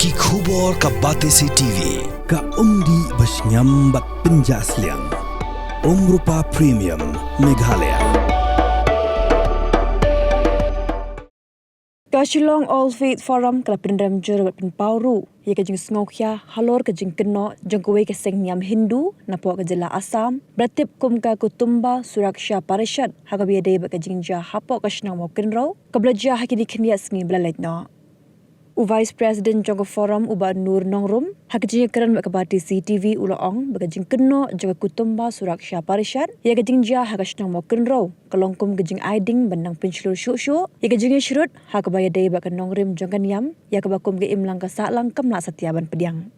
Ki khubor ka Batesi TV ka umdi basnyam bat penjaslian. Rupa Premium Meghalaya. Kashilong All Faith Forum kala Pynrem jur bat Pauru ye ka jing Sngokhya Halor ka Jingkynshoit jangkuwe ka sengnyam Hindu napok ka jela Assam bratip kum ka kutumba suraksha parishad hagabiya dei ba ka Jingjia hapok ka shnang Mawkynrew ka blaja hakidi khniya sngi blaletno Vice President Jangko Forum Uba Nur Nongrum hakji karan ba ka Batesi TV uloong ba ka Jingkynshoit jaga kutumba suraksha parishad ye ka Jingjia ha ka shnang Mawkynrew kalongkum gejing aiding bandang pencelur syuk-syuk ya ke Jingkynshoit ha ka baya dei ba ka nongrim jangkanyam ya ka bakum ke imlang ka saklang kamla satiaban pediang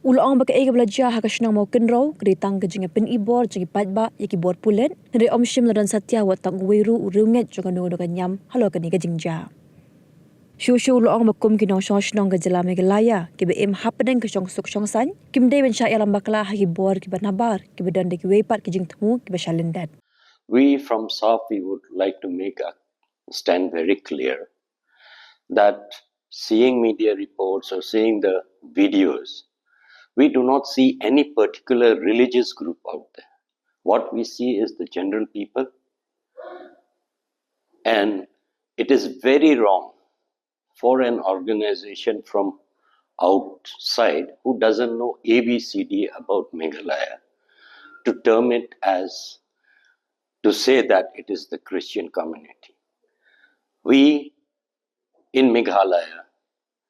uloong ba ka e ka belajar ha ka shnang Mawkynrew keditang ke jing penibor jing patba ya ki bor pulen dari omshim ladan satya wat tang weiru urunget jangan nungu nyam halo ka ni ka Jingjia Syuk-syuk uloong bakum ki nong shnong ka jela Meghalaya ki be im happening ke suk san kim dei ben sha yalam bakla ha ki bor ki banabar ki bedan de ki weipat ki jing temu ki be shalindat. We from Saff, we would like to make a stand very clear that seeing media reports or seeing the videos, we do not see any particular religious group out there. What we see is the general people, and it is very wrong for an organization from outside who doesn't know ABCD about Meghalaya to term it as to say that it is the Christian community. We in Meghalaya,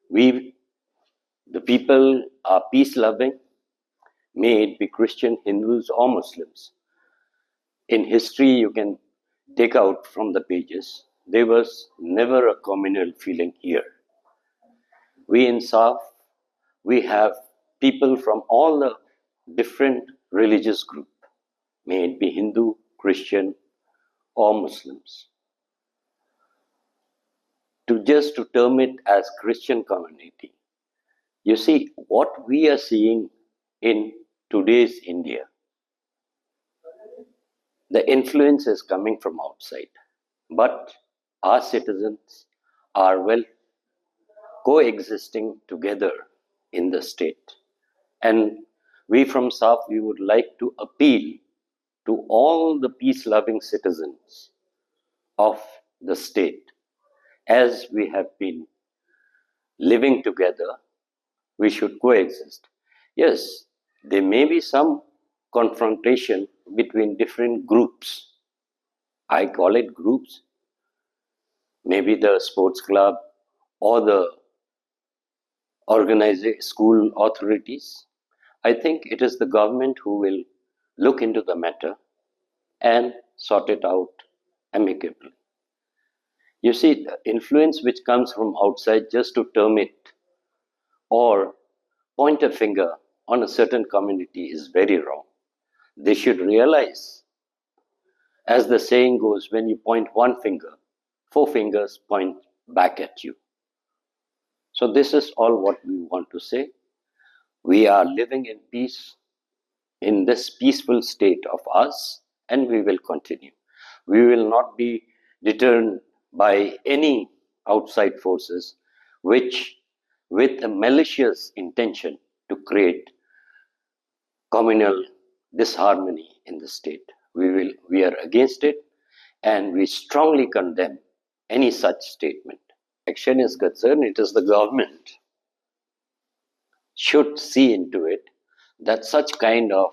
the people are peace-loving, may it be Christian, Hindus or Muslims. In history, you can take out from the pages, there was never a communal feeling here. We in Saff, we have people from all the different religious groups, may it be Hindu, Christian or Muslims. To term it as Christian community, you see what we are seeing in today's India, the influence is coming from outside, but our citizens are well coexisting together in the state. And we from Saff, we would like to appeal to all the peace-loving citizens of the state. As we have been living together, we should coexist. Yes, there may be some confrontation between different groups. I call it groups. Maybe the sports club or the organizing school authorities. I think it is the government who will look into the matter and sort it out amicably. You see, the influence which comes from outside just to term it or point a finger on a certain community is very wrong. They should realize, as the saying goes, when you point one finger, 4 fingers point back at you. So this is all what we want to say. We are living in peace in this peaceful state of us, and we will continue. We will not be deterred by any outside forces which with a malicious intention to create communal disharmony in the state. We are against it, and we strongly condemn any such statement. Action is concerned, it is the government should see into it that such kind of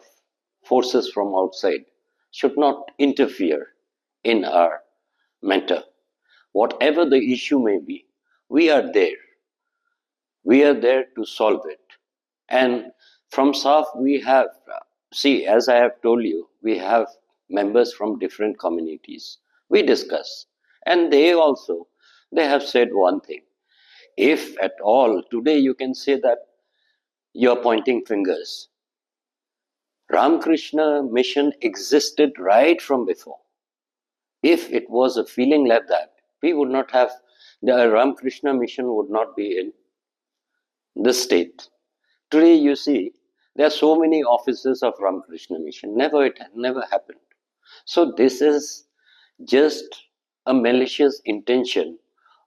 forces from outside should not interfere in our matter. Whatever the issue may be, we are there. We are there to solve it. And from Saff, we have, as I have told you, we have members from different communities. We discuss. And they have said one thing. If at all, today you can say that you are pointing fingers. Ramakrishna mission existed right from before. If it was a feeling like that, we would not have, the Ramakrishna mission would not be in this state. Today you see, there are so many offices of Ramakrishna mission. It never happened. So this is just a malicious intention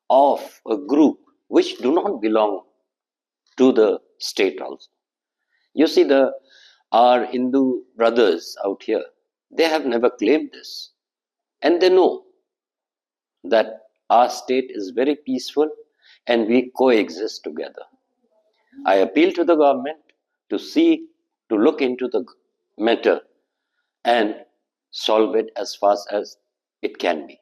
of a group which do not belong to the state also. You see, our Hindu brothers out here, they have never claimed this. And they know that our state is very peaceful and we coexist together. I appeal to the government to look into the matter and solve it as fast as it can be.